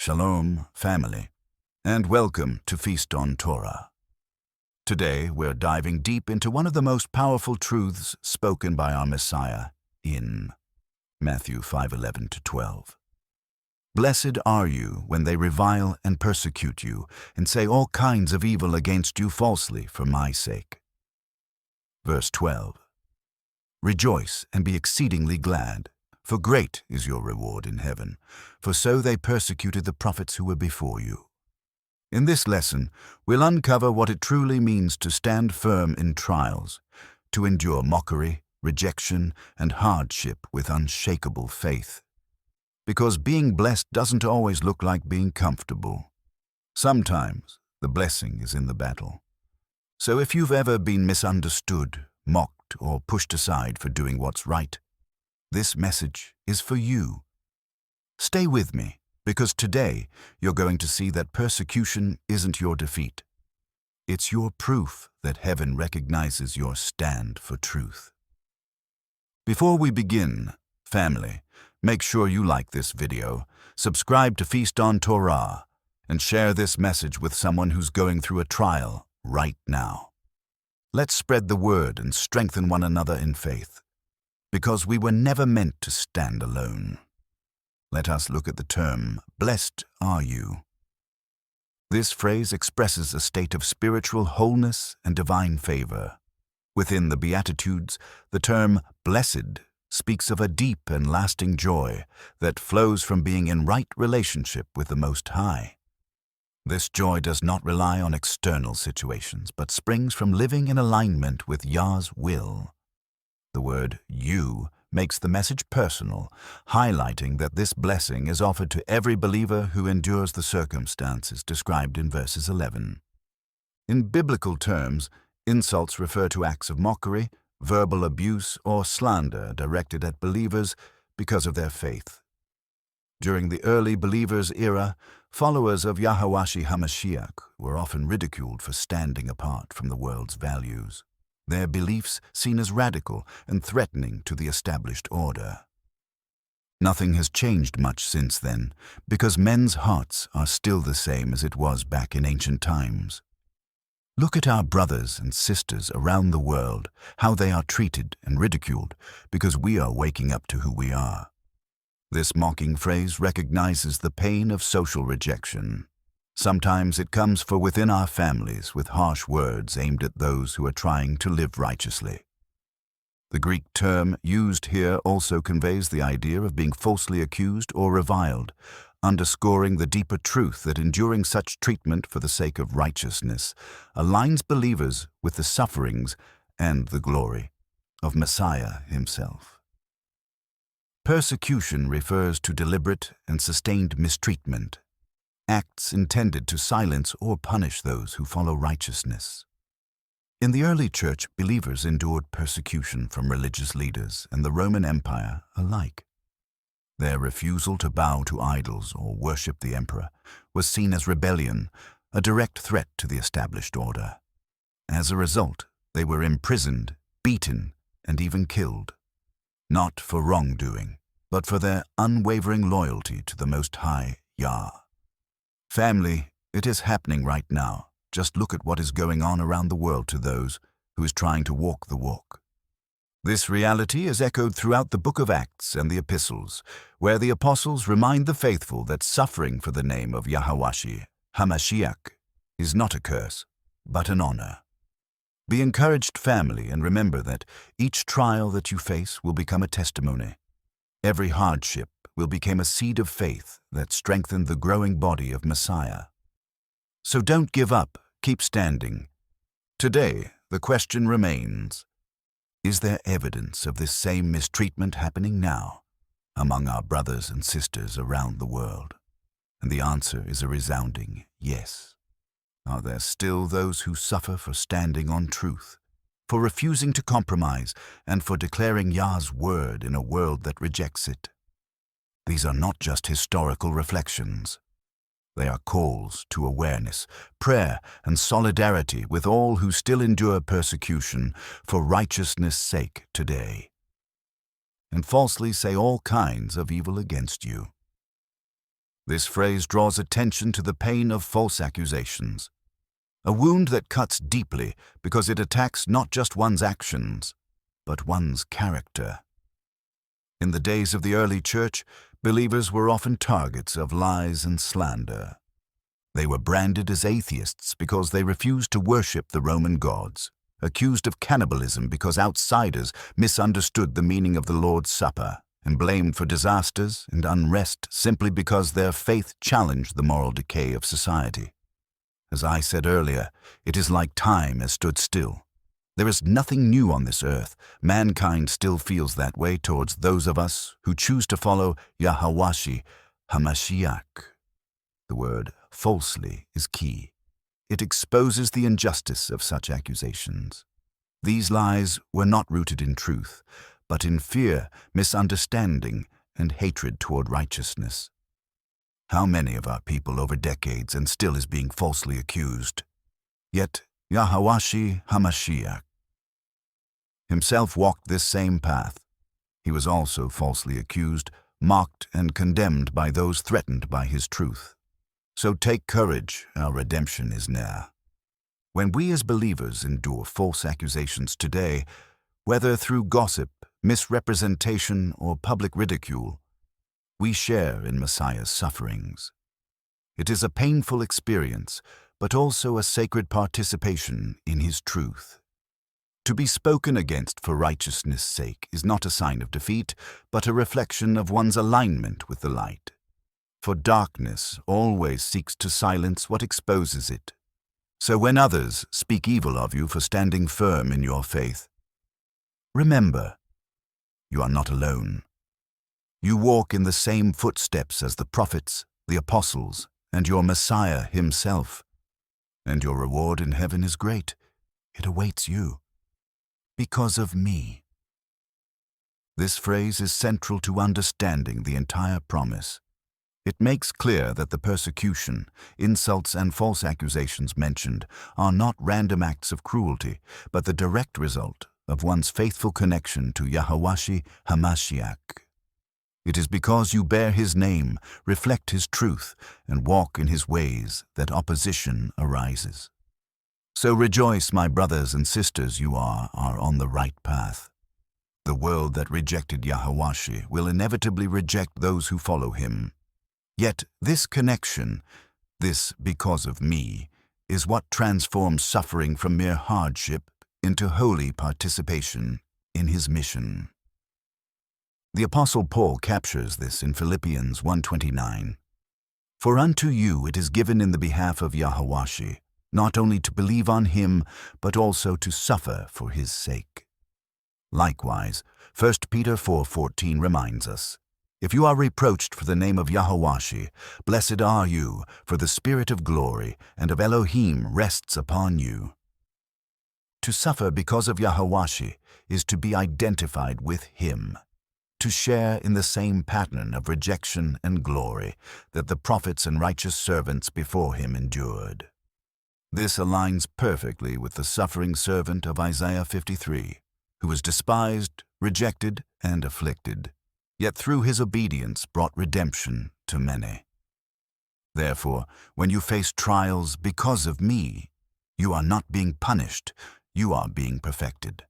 Shalom, family, and welcome to Feast on Torah. Today, we're diving deep into one of the most powerful truths spoken by our Messiah in Matthew 5:11-12. Blessed are you when they revile and persecute you, and say all kinds of evil against you falsely for my sake. Verse 12. Rejoice and be exceedingly glad, for great is your reward in heaven, for so they persecuted the prophets who were before you. In this lesson, we'll uncover what it truly means to stand firm in trials, to endure mockery, rejection, and hardship with unshakable faith. Because being blessed doesn't always look like being comfortable. Sometimes the blessing is in the battle. So if you've ever been misunderstood, mocked, or pushed aside for doing what's right, this message is for you. Stay with me, because today you're going to see that persecution isn't your defeat. It's your proof that heaven recognizes your stand for truth. Before we begin, family, make sure you like this video, subscribe to Feast on Torah, and share this message with someone who's going through a trial right now. Let's spread the word and strengthen one another in faith, because we were never meant to stand alone. Let us look at the term, blessed are you. This phrase expresses a state of spiritual wholeness and divine favor. Within the Beatitudes, the term blessed speaks of a deep and lasting joy that flows from being in right relationship with the Most High. This joy does not rely on external situations, but springs from living in alignment with Yah's will. The word you makes the message personal, highlighting that this blessing is offered to every believer who endures the circumstances described in verses 11. In biblical terms, insults refer to acts of mockery, verbal abuse, or slander directed at believers because of their faith. During the early believers' era, followers of Yahawashi hamashiach were often ridiculed for standing apart from the world's values, their beliefs seen as radical and threatening to the established order. Nothing has changed much since then, because men's hearts are still the same as it was back in ancient times. Look at our brothers and sisters around the world, how they are treated and ridiculed because we are waking up to who we are. This mocking phrase recognizes the pain of social rejection. Sometimes it comes from within our families with harsh words aimed at those who are trying to live righteously. The Greek term used here also conveys the idea of being falsely accused or reviled, underscoring the deeper truth that enduring such treatment for the sake of righteousness aligns believers with the sufferings and the glory of Messiah himself. Persecution refers to deliberate and sustained mistreatment, acts intended to silence or punish those who follow righteousness. In the early church, believers endured persecution from religious leaders and the Roman Empire alike. Their refusal to bow to idols or worship the emperor was seen as rebellion, a direct threat to the established order. As a result, they were imprisoned, beaten, and even killed, not for wrongdoing, but for their unwavering loyalty to the Most High Yah. Family, it is happening right now. Just look at what is going on around the world to those who is trying to walk the walk. This reality is echoed throughout the book of Acts and the epistles, where the apostles remind the faithful that suffering for the name of Yahawashi, hamashiach, is not a curse, but an honor. Be encouraged, family, and remember that each trial that you face will become a testimony. Every hardship will become a seed of faith that strengthens the growing body of Messiah. So don't give up, keep standing. Today, the question remains, is there evidence of this same mistreatment happening now among our brothers and sisters around the world? And the answer is a resounding yes. Are there still those who suffer for standing on truth, for refusing to compromise, and for declaring Yah's word in a world that rejects it? These are not just historical reflections. They are calls to awareness, prayer, and solidarity with all who still endure persecution for righteousness' sake today, and falsely say all kinds of evil against you. This phrase draws attention to the pain of false accusations, a wound that cuts deeply because it attacks not just one's actions, but one's character. In the days of the early church, believers were often targets of lies and slander. They were branded as atheists because they refused to worship the Roman gods, accused of cannibalism because outsiders misunderstood the meaning of the Lord's Supper, and blamed for disasters and unrest simply because their faith challenged the moral decay of society. As I said earlier, it is like time has stood still. There is nothing new on this earth. Mankind still feels that way towards those of us who choose to follow Yahawashi, hamashiach. The word falsely is key. It exposes the injustice of such accusations. These lies were not rooted in truth, but in fear, misunderstanding, and hatred toward righteousness. How many of our people over decades and still is being falsely accused? Yet Yahawashi hamashiach himself walked this same path. He was also falsely accused, mocked, and condemned by those threatened by his truth. So take courage, our redemption is near. When we as believers endure false accusations today, whether through gossip, misrepresentation, or public ridicule, we share in Messiah's sufferings. It is a painful experience, but also a sacred participation in his truth. To be spoken against for righteousness' sake is not a sign of defeat, but a reflection of one's alignment with the light. For darkness always seeks to silence what exposes it. So when others speak evil of you for standing firm in your faith, remember, you are not alone. You walk in the same footsteps as the prophets, the apostles, and your Messiah himself. And your reward in heaven is great. It awaits you. Because of me. This phrase is central to understanding the entire promise. It makes clear that the persecution, insults, and false accusations mentioned are not random acts of cruelty, but the direct result of one's faithful connection to Yahawashi hamashiach. It is because you bear his name, reflect his truth, and walk in his ways that opposition arises. So rejoice, my brothers and sisters, you are on the right path. The world that rejected Yahawashi will inevitably reject those who follow him. Yet this connection, this because of me, is what transforms suffering from mere hardship into holy participation in his mission. The Apostle Paul captures this in Philippians 1:29. For unto you it is given in the behalf of Yahawashi, not only to believe on him, but also to suffer for his sake. Likewise, 1 Peter 4:14 reminds us, if you are reproached for the name of Yahawashi, blessed are you, for the Spirit of glory and of Elohim rests upon you. To suffer because of Yahawashi is to be identified with him, to share in the same pattern of rejection and glory that the prophets and righteous servants before him endured. This aligns perfectly with the suffering servant of Isaiah 53, who was despised, rejected, and afflicted, yet through his obedience brought redemption to many. Therefore, when you face trials because of me, you are not being punished, you are being perfected.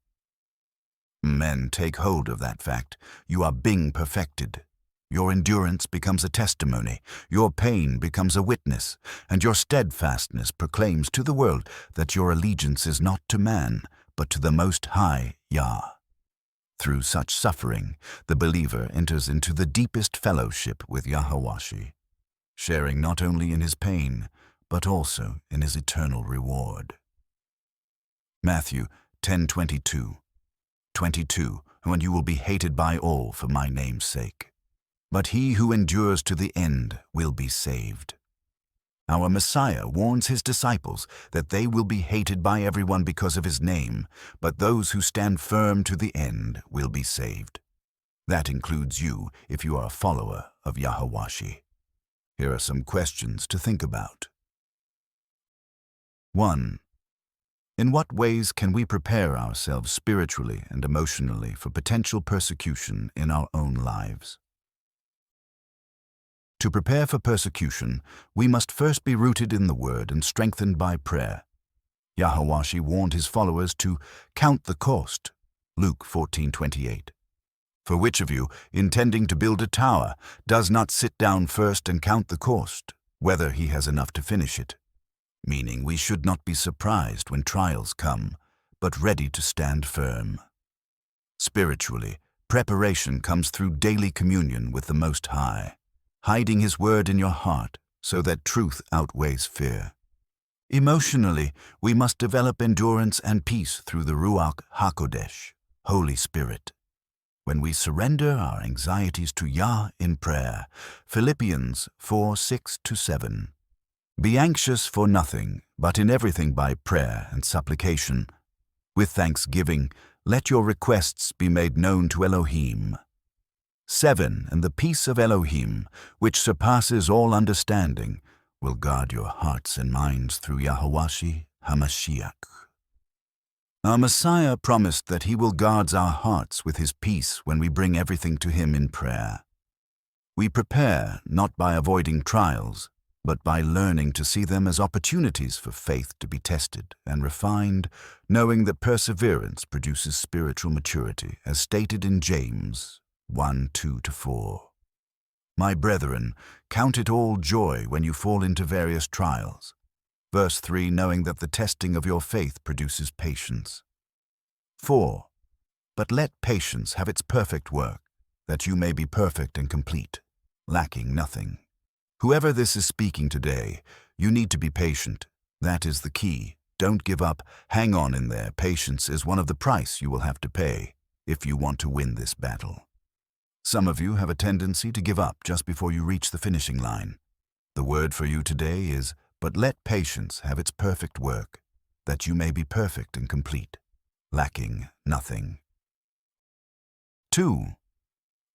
Men, take hold of that fact. You are being perfected. Your endurance becomes a testimony, your pain becomes a witness, and your steadfastness proclaims to the world that your allegiance is not to man, but to the Most High Yah. Through such suffering, the believer enters into the deepest fellowship with Yahawashi, sharing not only in his pain, but also in his eternal reward. Matthew 10:22, when you will be hated by all for my name's sake. But he who endures to the end will be saved. Our Messiah warns his disciples that they will be hated by everyone because of his name, but those who stand firm to the end will be saved. That includes you if you are a follower of Yahawashi. Here are some questions to think about. 1. In what ways can we prepare ourselves spiritually and emotionally for potential persecution in our own lives? To prepare for persecution, we must first be rooted in the Word and strengthened by prayer. Yahawashi warned his followers to count the cost, Luke 14:28. For which of you, intending to build a tower, does not sit down first and count the cost, whether he has enough to finish it? Meaning we should not be surprised when trials come, but ready to stand firm. Spiritually, preparation comes through daily communion with the Most High, hiding His Word in your heart so that truth outweighs fear. Emotionally, we must develop endurance and peace through the Ruach HaKodesh, Holy Spirit. When we surrender our anxieties to Yah in prayer, Philippians 4:6-7. Be anxious for nothing, but in everything by prayer and supplication. With thanksgiving, let your requests be made known to Elohim. 7. And the peace of Elohim, which surpasses all understanding, will guard your hearts and minds through Yahawashi, hamashiach. Our Messiah promised that He will guard our hearts with His peace when we bring everything to Him in prayer. We prepare not by avoiding trials, but by learning to see them as opportunities for faith to be tested and refined, knowing that perseverance produces spiritual maturity, as stated in James 1:2-4. My brethren, count it all joy when you fall into various trials. Verse 3, knowing that the testing of your faith produces patience. 4. But let patience have its perfect work, that you may be perfect and complete, lacking nothing. Whoever this is speaking today, you need to be patient. That is the key. Don't give up. Hang on in there. Patience is one of the price you will have to pay if you want to win this battle. Some of you have a tendency to give up just before you reach the finishing line. The word for you today is, but let patience have its perfect work, that you may be perfect and complete, lacking nothing. 2.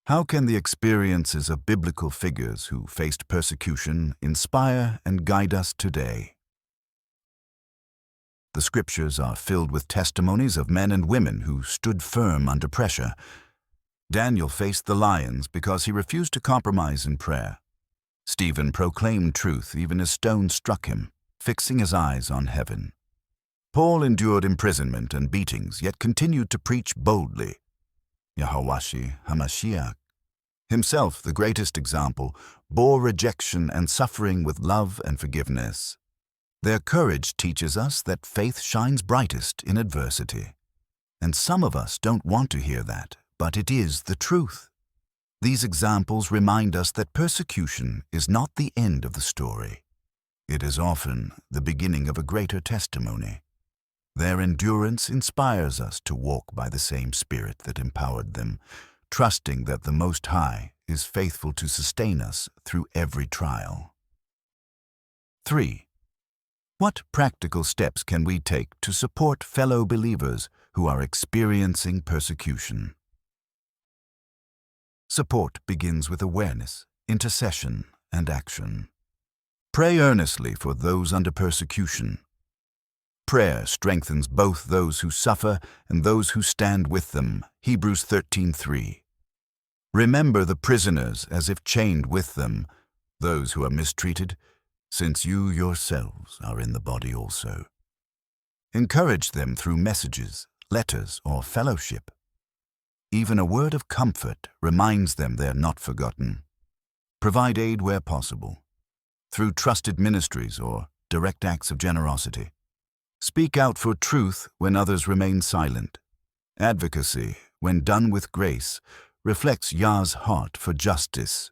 How can the experiences of biblical figures who faced persecution inspire and guide us today? The scriptures are filled with testimonies of men and women who stood firm under pressure. Daniel faced the lions because he refused to compromise in prayer. Stephen proclaimed truth even as stones struck him, fixing his eyes on heaven. Paul endured imprisonment and beatings, yet continued to preach boldly. Yahawashi, hamashiach, himself the greatest example, bore rejection and suffering with love and forgiveness. Their courage teaches us that faith shines brightest in adversity. And some of us don't want to hear that, but it is the truth. These examples remind us that persecution is not the end of the story. It is often the beginning of a greater testimony. Their endurance inspires us to walk by the same Spirit that empowered them, trusting that the Most High is faithful to sustain us through every trial. 3. What practical steps can we take to support fellow believers who are experiencing persecution? Support begins with awareness, intercession, and action. Pray earnestly for those under persecution. Prayer strengthens both those who suffer and those who stand with them. Hebrews 13:3. Remember the prisoners as if chained with them, those who are mistreated, since you yourselves are in the body also. Encourage them through messages, letters, or fellowship. Even a word of comfort reminds them they are not forgotten. Provide aid where possible, through trusted ministries or direct acts of generosity. Speak out for truth when others remain silent. Advocacy, when done with grace, reflects Yah's heart for justice.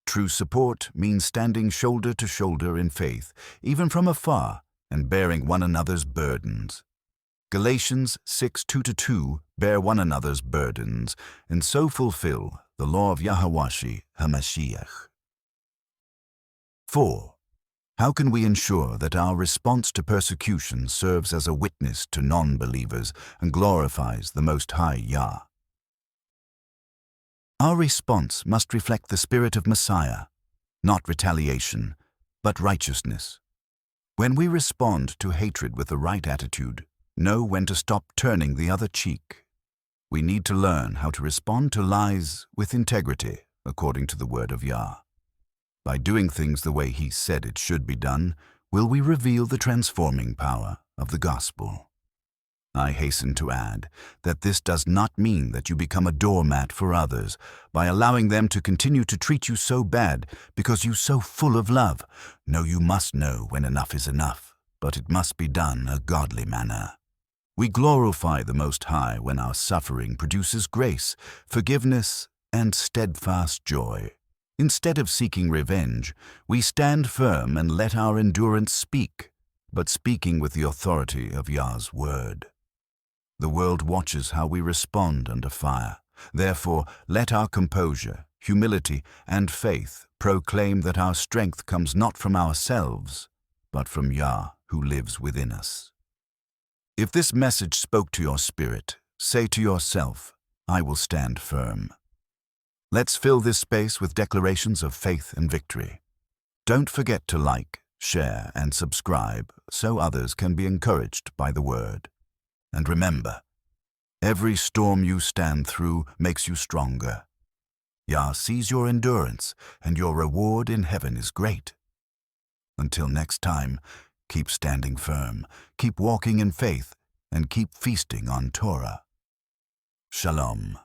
True support means standing shoulder to shoulder in faith, even from afar, and bearing one another's burdens. Galatians 6:2-2, bear one another's burdens, and so fulfill the law of Yahawashi, hamashiach. 4. How can we ensure that our response to persecution serves as a witness to non-believers and glorifies the Most High Yah? Our response must reflect the spirit of Messiah, not retaliation, but righteousness. When we respond to hatred with the right attitude, know when to stop turning the other cheek. We need to learn how to respond to lies with integrity, according to the word of Yah. By doing things the way He said it should be done, will we reveal the transforming power of the gospel. I hasten to add that this does not mean that you become a doormat for others by allowing them to continue to treat you so bad because you're so full of love. No, you must know when enough is enough, but it must be done a godly manner. We glorify the Most High when our suffering produces grace, forgiveness, and steadfast joy. Instead of seeking revenge, we stand firm and let our endurance speak, but speaking with the authority of Yah's word. The world watches how we respond under fire. Therefore, let our composure, humility, and faith proclaim that our strength comes not from ourselves, but from Yah who lives within us. If this message spoke to your spirit, say to yourself, I will stand firm. Let's fill this space with declarations of faith and victory. Don't forget to like, share, and subscribe so others can be encouraged by the word. And remember, every storm you stand through makes you stronger. Yah sees your endurance, and your reward in heaven is great. Until next time, keep standing firm, keep walking in faith, and keep feasting on Torah. Shalom.